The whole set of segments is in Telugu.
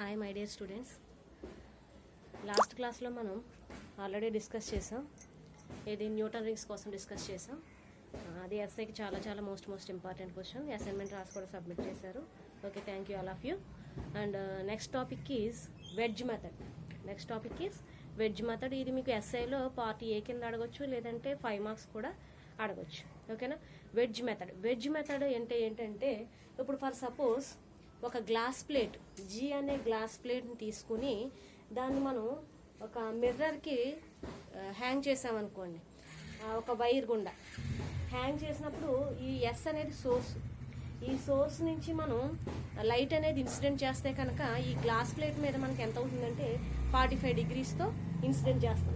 Hi my dear students, last క్లాస్లో మనం ఆల్రెడీ డిస్కస్ చేసాం. ఇది న్యూటన్ రింగ్స్ కోసం డిస్కస్ చేసాం. అది ఎస్ఐకి చాలా మోస్ట్ ఇంపార్టెంట్ క్వశ్చన్. అసైన్మెంట్ రాసి కూడా సబ్మిట్ చేశారు. Okay, thank you all of you. And next topic is wedge method. ఇది మీకు ఎస్ఐలో పార్ట్ ఏ కింద అడగొచ్చు, లేదంటే 5 మార్క్స్ కూడా అడగొచ్చు. ఓకేనా? వెడ్జ్ మెథడ్ అంటే ఏంటంటే, ఇప్పుడు ఫర్ సపోజ్ ఒక గ్లాస్ ప్లేట్, జీ అనే గ్లాస్ ప్లేట్ని తీసుకుని దాన్ని మనం ఒక మిర్రర్కి హ్యాంగ్ చేసామనుకోండి, ఒక వైర్ గుండా హ్యాంగ్ చేసినప్పుడు ఈ ఎస్ అనేది సోర్స్. ఈ సోర్స్ నుంచి మనం లైట్ అనేది ఇన్సిడెంట్ చేస్తే కనుక ఈ గ్లాస్ ప్లేట్ మీద మనకి ఎంత అవుతుందంటే 45 డిగ్రీస్తో ఇన్సిడెంట్ చేస్తాం.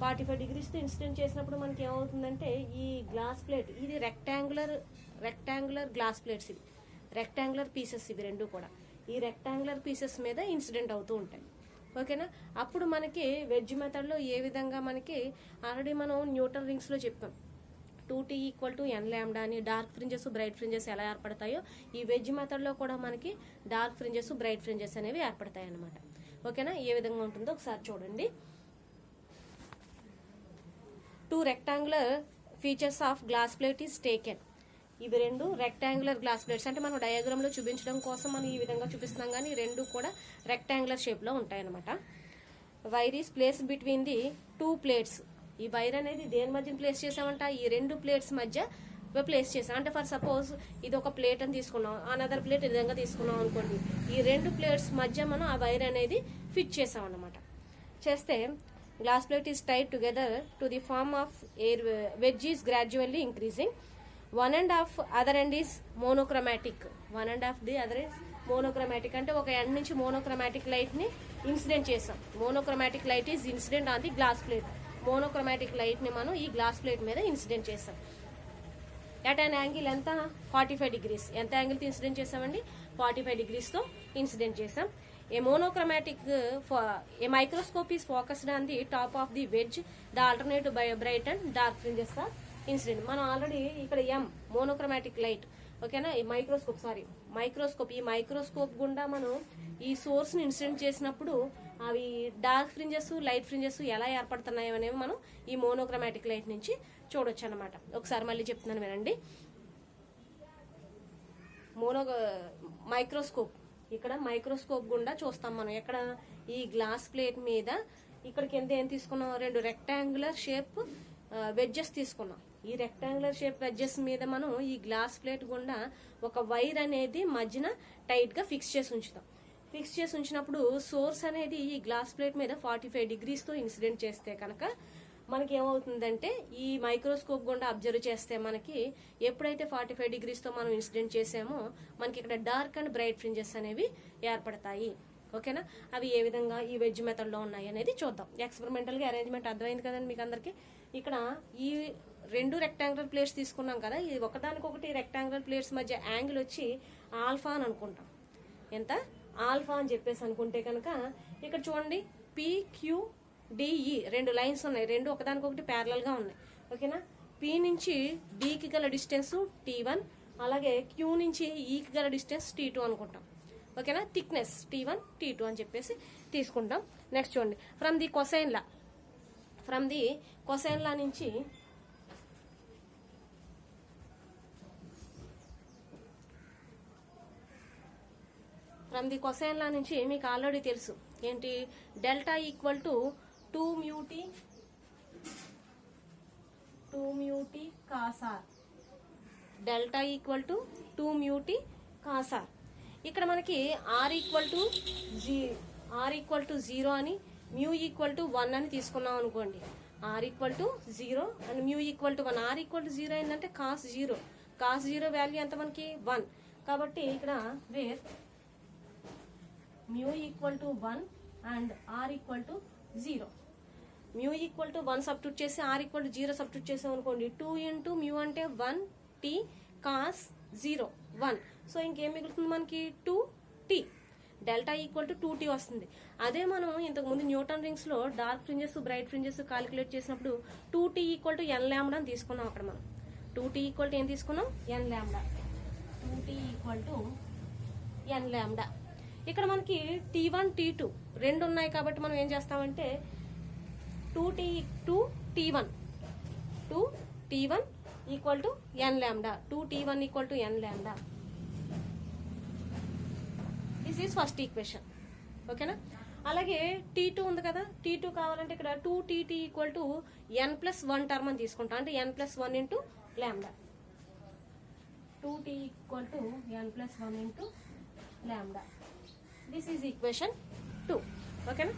45 డిగ్రీస్తో ఇన్సిడెంట్ చేసినప్పుడు మనకి ఏమవుతుందంటే, ఈ గ్లాస్ ప్లేట్ ఇది రెక్టాంగులర్ గ్లాస్ ప్లేట్స్, ఇది రెక్టాంగులర్ పీసెస్, ఇవి రెండు కూడా ఈ రెక్టాంగులర్ పీసెస్ మీద ఇన్సిడెంట్ అవుతూ ఉంటాయి. ఓకేనా? అప్పుడు మనకి వెడ్జ్ మెథడ్లో ఏ విధంగా, మనకి ఆల్రెడీ మనం న్యూటన్ రింగ్స్లో చెప్పాం, 2t = n లాంబ్డా అని. డార్క్ ఫ్రింజెస్ బ్రైట్ ఫ్రింజెస్ ఎలా ఏర్పడతాయో, ఈ వెడ్జ్ మెథడ్లో కూడా మనకి డార్క్ ఫ్రింజెస్ బ్రైట్ ఫ్రింజెస్ అనేవి ఏర్పడతాయి అన్నమాట. ఓకేనా? ఏ విధంగా ఉంటుందో ఒకసారి చూడండి. 2 rectangular features of glass plate is taken. ఇవి రెండు రెక్టాంగులర్ గ్లాస్ ప్లేట్స్. అంటే మనం డయాగ్రామ్లో చూపించడం కోసం మనం ఈ విధంగా చూపిస్తున్నాం, కానీ రెండు కూడా రెక్టాంగులర్ షేప్లో ఉంటాయన్నమాట. Wire is place between the 2 plates. ఈ వైర్ అనేది దేని మధ్య ప్లేస్ చేసామంట, ఈ 2 ప్లేట్స్ మధ్య ప్లేస్ చేసాం. అంటే ఫర్ సపోజ్ ఇది ఒక ప్లేట్ అని తీసుకున్నాం, అనదర్ ప్లేట్ ఈ విధంగా తీసుకున్నాం అనుకోండి, ఈ 2 ప్లేట్స్ మధ్య మనం ఆ వైర్ అనేది ఫిట్ చేసాం అన్నమాట. చేస్తే glass plate is tied together to the form of air. Wedge is gradually increasing. One end of other end is monochromatic. అంటే ఒక ఎండ్ నుంచి మోనోక్రోమాటిక్ లైట్ ని ఇన్సిడెంట్ చేసాం. Monochromatic light is incident on the glass plate. Monochromatic light ని మనం ఈ గ్లాస్ ప్లేట్ మీద ఇన్సిడెంట్ చేసాం. అట్ అన్ యాంగిల్ ఎంత, 45 డిగ్రీస్. ఎంత యాంగిల్ తో ఇన్సిడెంట్ చేసామండి, 45 డిగ్రీస్ తో ఇన్సిడెంట్ చేసాం. A microscope is focused on the top of the wedge. The alternate by bright and dark fringes are incident. మనం ఆల్రెడీ ఇక్కడ మోనోక్రోమాటిక్ లైట్. ఓకేనా? ఈ మైక్రోస్కోప్, ఈ మైక్రోస్కోప్ గుండా మనం ఈ సోర్స్ ని ఇన్సిడెంట్ చేసినప్పుడు అవి డార్క్ ఫ్రింజెస్, లైట్ ఫ్రింజెస్ ఎలా ఏర్పడుతున్నాయో అనేవి మనం ఈ మోనోక్రోమాటిక్ లైట్ నుంచి చూడొచ్చు అనమాట. ఒకసారి మళ్ళీ చెప్తున్నాను వినండి. ఇక్కడ మైక్రోస్కోప్ గుండా చూస్తాం మనం. ఎక్కడ, ఈ గ్లాస్ ప్లేట్ మీద ఇక్కడ కింద ఏం తీసుకున్నాం, 2 రెక్టాంగులర్ షేప్ వెడ్జెస్ తీసుకున్నాం. ఈ రెక్టాంగులర్ షేప్ వెడ్జెస్ మీద మనం ఈ గ్లాస్ ప్లేట్ గుండా ఒక వైర్ అనేది మధ్యన టైట్ గా ఫిక్స్ చేసి ఉంచుతాం. ఫిక్స్ చేసి ఉంచినప్పుడు సోర్స్ అనేది ఈ గ్లాస్ ప్లేట్ మీద 45 డిగ్రీస్ తో ఇన్సిడెంట్ చేస్తే కనుక మనకి ఏమవుతుందంటే, ఈ మైక్రోస్కోప్ గుండా అబ్జర్వ్ చేస్తే మనకి ఎప్పుడైతే 45 డిగ్రీస్ తో మనం ఇన్సిడెంట్ చేసామో మనకి ఇక్కడ డార్క్ అండ్ బ్రైట్ ఫ్రింజెస్ అనేవి ఏర్పడతాయి. ఓకేనా? అవి ఏ విధంగా ఈ వెడ్జ్ మెథడ్ లో ఉన్నాయి అనేది చూద్దాం. ఎక్స్పెరిమెంటల్ గా అరేంజ్మెంట్ అర్థమైంది కదండి మీకు అందరికి. ఇక్కడ ఈ 2 రెక్టాంగులర్ ప్లేట్స్ తీసుకున్నాం కదా, ఇది ఒకదానికొకటి రెక్టాంగులర్ ప్లేట్స్ మధ్య యాంగిల్ వచ్చి ఆల్ఫా అని అనుకుంటాం. ఎంత, ఆల్ఫా అని చెప్పేసి అనుకుంటే కనుక ఇక్కడ చూడండి, PQDE 2 లైన్స్ ఉన్నాయి. 2 ఒకదానికొకటి ప్యారలల్ గా ఉన్నాయి. ఓకేనా? P నుంచి D కి గల డిస్టెన్స్ T1, అలాగే Q నుంచి E కి గల డిస్టెన్స్ T2 అనుకుంటాం. ఓకేనా? థిక్నెస్ T1 T2 అని చెప్పేసి తీసుకుంటాం. నెక్స్ట్ చూడండి, ఫ్రమ్ ది కొసైన్ లా నుంచి మీకు ఆల్రెడీ తెలుసు ఏంటి, delta equal to 2μt cos r. Delta equal to 2μt cos r. ఇక్కడ మనకి r ఈక్వల్ టు 0 అని, μ ఈక్వల్ టు 1 అని తీసుకున్నాం అనుకోండి. r equal to 0 and μ equal to 1. r equal to 0 అయిందంటే కాస్ 0 వాల్యూ ఎంత మనకి 1. కాబట్టి ఇక్కడ where μ equal to 1 and r equal to 0. μ equal to 1 substitute చేసి r ఈక్వల్ టు 0 సబ్స్టిట్యూట్ చేసాం అనుకోండి. 2 ఇంటూ μ అంటే 1t కాస్ 0 1. సో ఇంకేం మిగులుతుంది మనకి, 2t. Delta equal to 2t వస్తుంది. అదే మనం ఇంతకుముందు న్యూటన్ రింగ్స్ లో dark fringes, bright fringes calculate చేసినప్పుడు 2t equal to n lambda అని తీసుకున్నాం. అక్కడ మనం 2t ఈక్వల్ టు ఏం తీసుకున్నాం, n lambda. 2t equal to n lambda. ఇక్కడ మనకి T1 T2 రెండు ఉన్నాయి కాబట్టి మనం ఏం చేస్తామంటే 2T1 equal to n lambda 2T1 equal to n lambda. This is first equation. ఓకేనా? అలాగే T2 ఉంది కదా, T2 కావాలంటే ఇక్కడ 2TT equal to n+1 term అని తీసుకుంటాం, అంటే n+1 into lambda. 2T equal to n+1 into lambda. This is equation 2. ఓకేనా?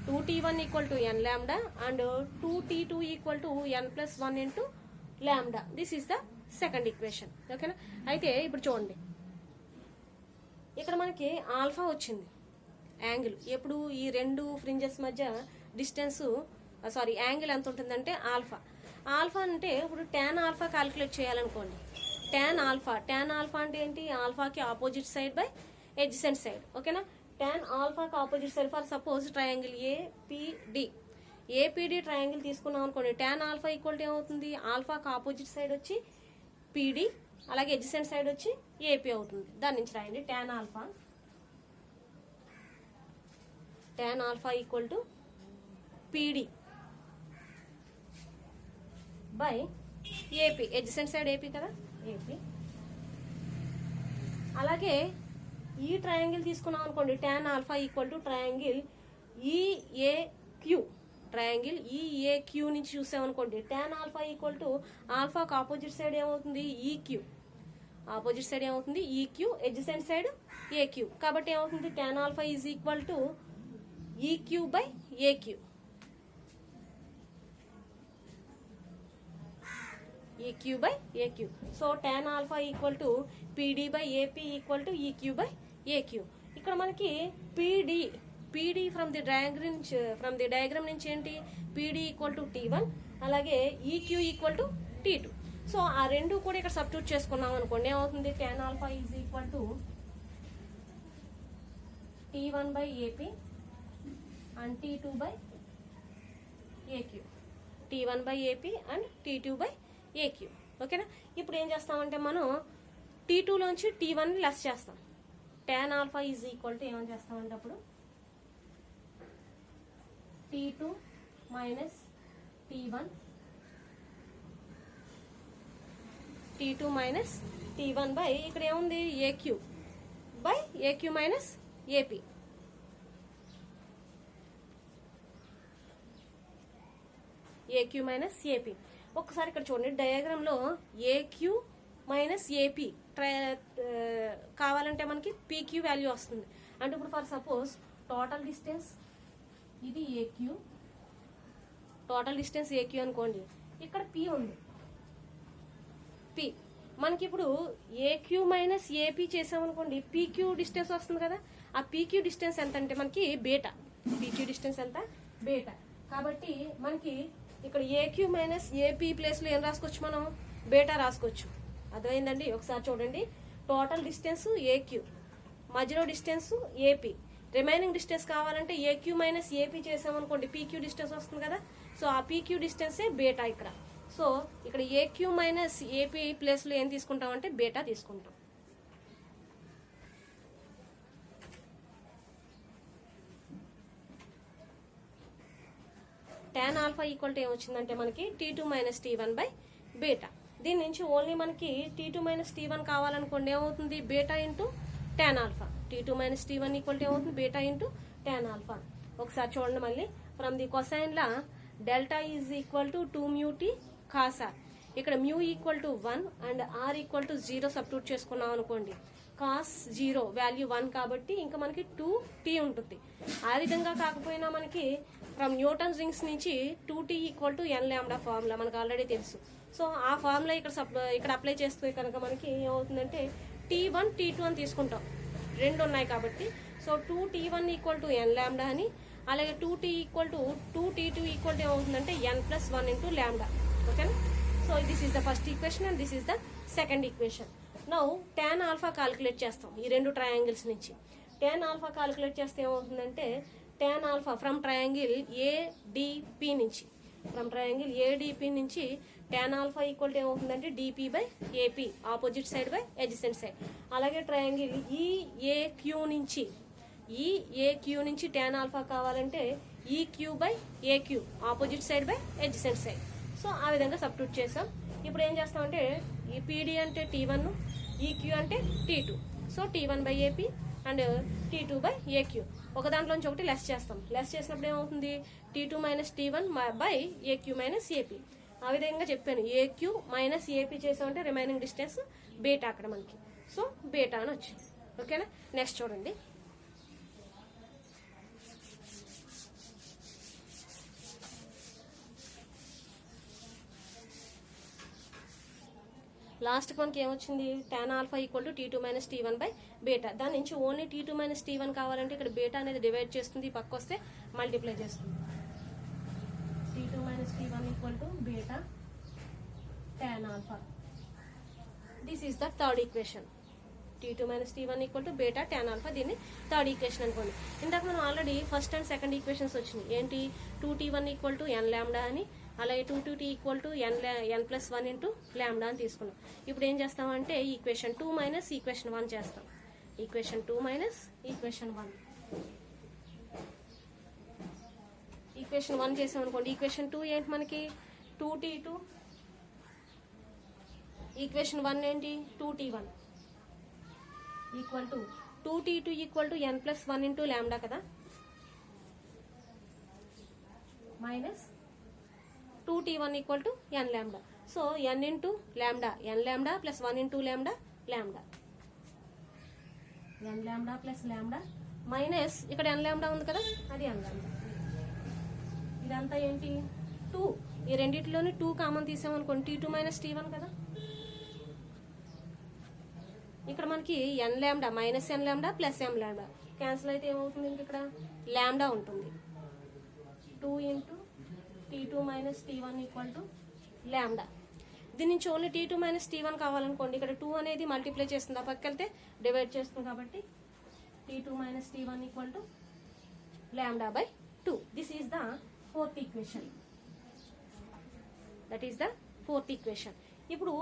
2T1 equal to n lambda and 2T2 equal to n+1 into lambda. This is the second equation. ఓకేనా? అయితే ఇప్పుడు చూడండి, ఇక్కడ మనకి ఆల్ఫా వచ్చింది యాంగిల్. ఎప్పుడు ఈ రెండు ఫ్రింజెస్ మధ్య డిస్టెన్స్ యాంగిల్ ఎంత ఉంటుందంటే ఆల్ఫా. ఆల్ఫా అంటే ఇప్పుడు tan ఆల్ఫా క్యాలిక్యులేట్ చేయాలనుకోండి. tan ఆల్ఫా అంటే ఏంటి? ఆల్ఫాకి opposite side by adjacent side. ఓకేనా? tan ఆల్ఫాకి opposite side for suppose triangle APD triangle తీసుకున్నాం అనుకోండి. tan ఆల్ఫా ఈక్వల్ టు ఏమవుతుంది? ఆల్ఫాకి ఆపోజిట్ సైడ్ వచ్చి పీడి, అలాగే ఎడ్జసెంట్ సైడ్ వచ్చి ఏపీ అవుతుంది. దాని నుంచి రాయండి. tan alpha equal to PD by AP, adjacent side AP కదా, ఏపీ. అలాగే ఈ ట్రయాంగిల్ తీసుకున్నాం అనుకోండి. tan alpha equal to triangle ఈఏక్యూ నుంచి చూసామనుకోండి. tan ఆల్ఫా ఈక్వల్ టు ఆల్ఫాకి ఆపోజిట్ సైడ్ ఏమవుతుంది? ఈక్యూ. ఆపోజిట్ సైడ్ ఏమవుతుంది? EQ, adjacent side AQ. కాబట్టి ఏమవుతుంది? tan alpha is equal to EQ by AQ. EQ by AQ. So tan alpha equal to PD by AP equal to EQ by AQ. ఇక్కడ మనకి PD from the diagram నుంచి ఏంటి? PD equal to T1, అలాగే EQ equal to T2. So ఆ రెండు కూడా ఇక్కడ సబ్స్టిట్యూట్ చేసుకున్నాం అనుకోండి. ఏమవుతుంది? tan alpha is equal to T1 by AP and T2 by AQ. T1 by AP and T2 by AQ. ఓకేనా? ఇప్పుడు ఏం చేస్తామంటే మనం T2 లోంచి T1 లెస్ చేస్తాం. tan alpha is equal to ఏమని చేస్తామంటే అప్పుడు T2 మైనస్ T1 బై ఇక్కడ ఏముంది? AQ by AQ minus AP. AQ minus AP. ఒక్కసారి ఇక్కడ చూడండి, డయాగ్రామ్ లో AQ మైనస్ AP కావాలంటే మనకి PQ వాల్యూ వస్తుంది. అంటే ఇప్పుడు ఫర్ సపోజ్ టోటల్ డిస్టెన్స్ ఇది టోటల్ డిస్టెన్స్ AQ అనుకోండి. ఇక్కడ P ఉంది. P మనకి ఇప్పుడు AQ మైనస్ AP చేసామనుకోండి, PQ డిస్టెన్స్ వస్తుంది కదా. ఆ PQ డిస్టెన్స్ ఎంత అంటే మనకి బీటా. PQ డిస్టెన్స్ ఎంత? బీటా. కాబట్టి మనకి ఇక్కడ AQ మైనస్ AP ప్లేస్ లో ఏం రాసుకోవచ్చు? మనం బీటా రాసుకోవచ్చు. అర్థమైందండి? ఒకసారి చూడండి, టోటల్ డిస్టెన్స్ AQ, మధ్యలో డిస్టెన్స్ AP, రిమైనింగ్ డిస్టెన్స్ కావాలంటే AQ మైనస్ AP చేసామనుకోండి, PQ డిస్టెన్స్ వస్తుంది కదా. సో ఆ PQ డిస్టెన్సే బీటా ఇక్కడ. సో ఇక్కడ AQ మైనస్ AP ప్లేస్ లో ఏం తీసుకుంటాం అంటే బీటా తీసుకుంటాం. tan ఆల్ఫా ఈక్వల్ టు ఏమొచ్చిందంటే మనకి T2 minus T1 by beta. దీని నుంచి ఓన్లీ మనకి T2 మైనస్ T1 కావాలనుకోండి, ఏమవుతుంది? Beta into tan alpha. T2 minus T1 equal to ఏమవుతుంది? Beta into tan alpha. ఒకసారి చూడండి మళ్ళీ, from the cosine law delta is equal to 2μt cos r. ఇక్కడ μ equal to 1 and r equal to 0 substitute చేసుకున్నాం అనుకోండి. cos 0 వాల్యూ 1 కాబట్టి ఇంకా మనకి 2t ఉంటుంది. ఆ విధంగా కాకపోయినా మనకి ఫ్రమ్ న్యూటన్స్ రింగ్స్ నుంచి 2t equal to n lambda formula మనకు ఆల్రెడీ తెలుసు. సో ఆ ఫార్ములా ఇక్కడ అప్లై చేస్తే కనుక మనకి ఏమవుతుందంటే T1 T2 అని తీసుకుంటాం, రెండు ఉన్నాయి కాబట్టి. So 2T1 equal to n lambda అని, అలాగే 2T equal to 2T2 equal to ఏమవుతుందంటే n+1 ఇంటూ లాంబ్డా. ఓకేనా? So this is the first equation and this is the second equation. Now tan alpha calculate చేస్తాం ఈ రెండు ట్రయాంగిల్స్ నుంచి. tan ఆల్ఫా క్యాలిక్యులేట్ చేస్తే ఏమవుతుందంటే tan alpha from triangle ADP నుంచి tan ఆల్ఫా ఈక్వల్ టు ఏమవుతుందంటే DP by AP, opposite side by adjacent side. అలాగే ట్రయాంగిల్ EAQ నుంచి ఈ ఏక్యూ నుంచి tan ఆల్ఫా కావాలంటే EQ by AQ, opposite side by adjacent side. So ఆ విధంగా సబ్స్టిట్యూట్ చేసాం. ఇప్పుడు ఏం చేస్తామంటే ఈ పీడీ అంటే T1, ఈక్యూ అంటే T2. So T1 by AP and T2 by AQ. ఒక దాంట్లోంచి ఒకటి లెస్ చేస్తాం. లెస్ చేసినప్పుడు ఏమవుతుంది, T2 minus T1 by AQ minus AP. ఆ విధంగా చెప్పాను. ఏక్యూ మైనస్ ఏపీ చేసామంటే రిమైనింగ్ డిస్టెన్స్ బీటా అక్కడ మనకి. సో బీటా అని వచ్చింది. ఓకేనా. నెక్స్ట్ చూడండి. లాస్ట్ మనకి ఏమొచ్చింది, tan alpha equal to T2 minus T1 by beta. దాని నుంచి ఓన్లీ T2 మైనస్ T1 కావాలంటే ఇక్కడ బీటా అనేది డివైడ్ చేస్తుంది, పక్క వస్తే మల్టిప్లై చేస్తుంది. T2 minus T1 equal to beta tan alpha. This is the third equation. T2 minus T1 equal to beta tan alpha. దీన్ని థర్డ్ ఈక్వేషన్ అనుకోండి. ఇందాక మనం already first and second equations వచ్చినాయి. ఏంటి, 2T1 equal to n lambda అని, అలాగే 2T equal to n plus 1 into lambda అని తీసుకున్నాం. ఇప్పుడు ఏం చేస్తామంటే ఈక్వేషన్ 2 మైనస్ ఈక్వేషన్ 1 చేస్తాం. Equation 2 minus equation 1. ఈక్వేషన్ 1 చేసాం అనుకోండి. ఈక్వేషన్ 2 ఏంటి మనకి, 2T2. ఈక్వేషన్ 1 ఏంటి, 2T1 equal to 2T2 equal to n plus 1 into lambda కదా, minus 2T1 equal to n lambda. So n into lambda, n lambda plus 1 into lambda, lambda n lambda plus lambda minus ఇక్కడ n లాంబ్డా ఉంది కదా, అది n లాంబ్డా. ఇదంతా ఏంటి, 2. ఈ రెండిట్లోని 2 కామన్ తీసామనుకోండి, T2 మైనస్ T1 కదా. ఇక్కడ మనకి n lambda minus n lambda plus m lambda cancel అయితే ఏమవుతుంది, ఇంక ఇక్కడ లాంబ్డా ఉంటుంది. 2 into T2 minus T1 equal to lambda. దీని నుంచి ఓన్లీ T2 మైనస్ T1 కావాలనుకోండి, ఇక్కడ 2 అనేది మల్టిప్లై చేస్తుంది, ఆ పక్కకి వెళ్తే డివైడ్ చేస్తుంది. కాబట్టి T2 minus T1 equal to lambda by 2. This is the fourth equation. That is the fourth equation. ఇప్పుడు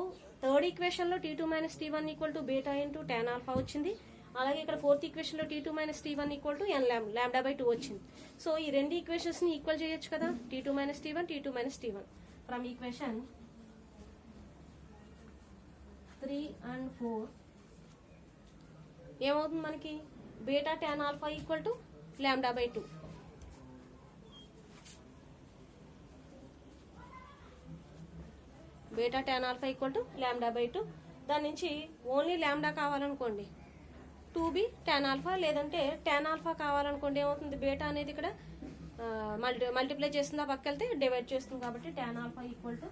థర్డ్ ఈక్వేషన్ లో T2 minus T1 equal to beta into tan alpha వచ్చింది. అలాగే ఇక్కడ ఫోర్త్ ఈక్వేషన్ లో T2 minus T1 equal to n lambda by 2 వచ్చింది. సో ఈ రెండు ఈక్వేషన్స్ ని ఈక్వల్ చేయొచ్చు కదా, T2 minus T1, T2 minus T1. From equation 3 and 4 ఏమవుతుంది మనకి, beta tan alpha equal to lambda by 2. Beta tan alpha equal to lambda by 2. దాని నుంచి ఓన్లీ లాంబ్డా కావాలనుకోండి 2b tan ఆల్ఫా, లేదంటే tan ఆల్ఫా కావాలనుకోండి ఏమవుతుంది, బీటా అనేది ఇక్కడ మల్టిప్లై చేస్తుంది, ఆ పక్క వెళ్తే డివైడ్ చేస్తుంది. కాబట్టి tan alpha equal to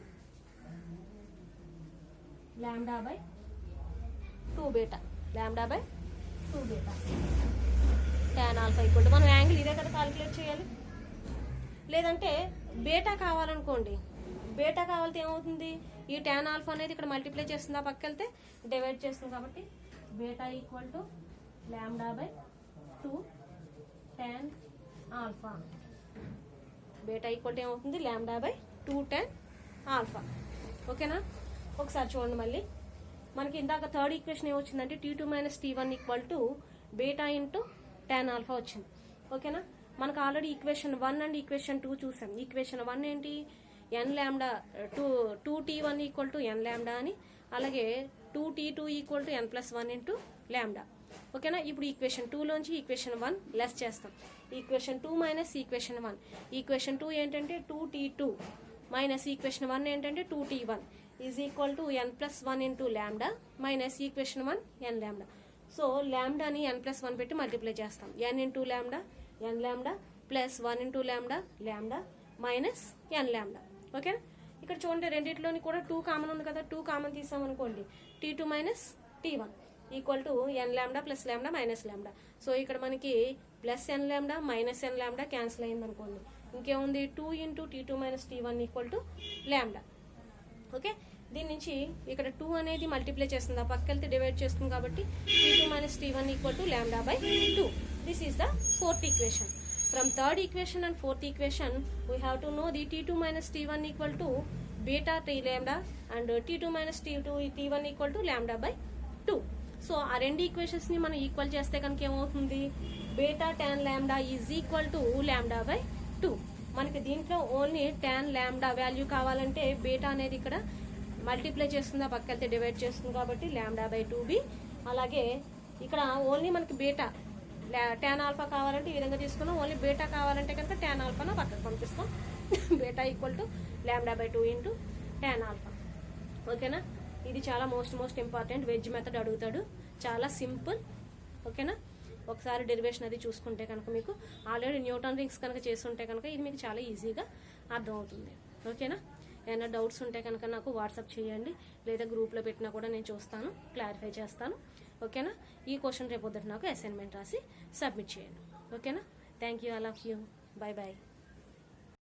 lambda by 2 beta, lambda by 2 beta. tan alpha equal to మనం యాంగిల్ ఇదే కదా కాలిక్యులేట్ చేయాలి. లేదంటే బీటా కావాలనుకోండి, బీటా కావాలంటే ఏమవుతుంది, ఈ tan ఆల్ఫా అనేది ఇక్కడ మల్టిప్లై చేస్తుంది, ఆ పక్క వెళ్తే డివైడ్ చేస్తుంది. కాబట్టి beta equal to lambda by 2 tan alpha. Beta equal to ఏమవుతుంది, లాంబ్డా బై 2 tan ఆల్ఫా. ఓకేనా. ఒకసారి చూడండి మళ్ళీ. మనకి ఇందాక థర్డ్ ఈక్వేషన్ ఏమొచ్చిందంటే T2 minus T1 equal to beta into tan alpha వచ్చింది. ఓకేనా. మనకు ఆల్రెడీ ఈక్వేషన్ 1 అండ్ ఈక్వేషన్ 2 చూసాం. ఈక్వేషన్ 1 ఏంటి, n lambda 2T1 equal to n lambda అని, అలాగే 2T2 equal to n plus 1 into lambda. ఓకేనా. ఇప్పుడు ఈక్వేషన్ 2 లోంచి ఈక్వేషన్ 1 లెస్ చేస్తాం. Equation 2 minus equation 1. ఈక్వేషన్ 2 ఏంటంటే 2T2 మైనస్ ఈక్వేషన్ 1 ఏంటంటే 2T1 is equal to n plus 1 into lambda minus equation 1 n lambda. So లాంబ్డాని n ప్లస్ 1 పెట్టి మల్టిప్లై చేస్తాం. n into lambda n lambda plus 1 into lambda lambda minus n lambda. ఓకేనా. ఇక్కడ చూడండి రెండింటిలోని కూడా 2 కామన్ ఉంది కదా, 2 కామన్ తీసామనుకోండి, T2 minus T1 equal to n lambda plus lambda minus lambda. So ఇక్కడ మనకి plus n lambda minus n lambda cancel అయింది అనుకోండి. ఇంకేముంది, 2 into T2 minus T1 equal to lambda. Okay. దీని నుంచి ఇక్కడ 2 అనేది మల్టిప్లై చేస్తుంది, ఆ పక్క వెళ్తే డివైడ్ చేస్తుంది. కాబట్టి T2 minus T1 equal to lambda by 2. This is the fourth equation. From third equation and fourth equation, we have to know the T2 minus T1 equal to beta T lambda and T2 minus T1 equal to lambda by 2. So ఆ రెండు ఈక్వేషన్స్ ని మనం ఈక్వల్ చేస్తే కనుక ఏమవుతుంది, beta tan lambda is equal to lambda by 2. మనకి దీంట్లో ఓన్లీ tan లాంబ్డా వాల్యూ కావాలంటే బీటా అనేది ఇక్కడ మల్టిప్లై చేస్తుంది, ఆ పక్కకెళ్తే డివైడ్ చేస్తుంది కాబట్టి లాంబ్డా బై 2b. అలాగే ఇక్కడ ఓన్లీ మనకి బీటా tan ఆల్ఫా కావాలంటే ఈ విధంగా తీసుకున్నాం, ఓన్లీ బీటా కావాలంటే కనుక tan ఆల్ఫాను పక్కకు పంపిస్తాం. Beta equal to lambda by 2 into tan alpha. ఓకేనా, ఇది చాలా మోస్ట్ ఇంపార్టెంట్. వెజ్ మెథడ్ అడుగుతాడు, చాలా సింపుల్. ఓకేనా, ఒకసారి డెరివేషన్ అది చూసుకుంటే కనుక మీకు ఆల్రెడీ న్యూటన్ రింగ్స్ కనుక చేస్తుంటే కనుక ఇది మీకు చాలా ఈజీగా అర్థమవుతుంది. ఓకేనా, ఏమైనా డౌట్స్ ఉంటే కనుక నాకు వాట్సాప్ చేయండి, లేదా గ్రూప్లో పెట్టినా కూడా నేను చూస్తాను, క్లారిఫై చేస్తాను. ఓకేనా, ఈ క్వశ్చన్ రేపు పొద్దుట నాకు అసైన్మెంట్ రాసి సబ్మిట్ చేయండి. ఓకేనా, thank you, all of you, bye bye.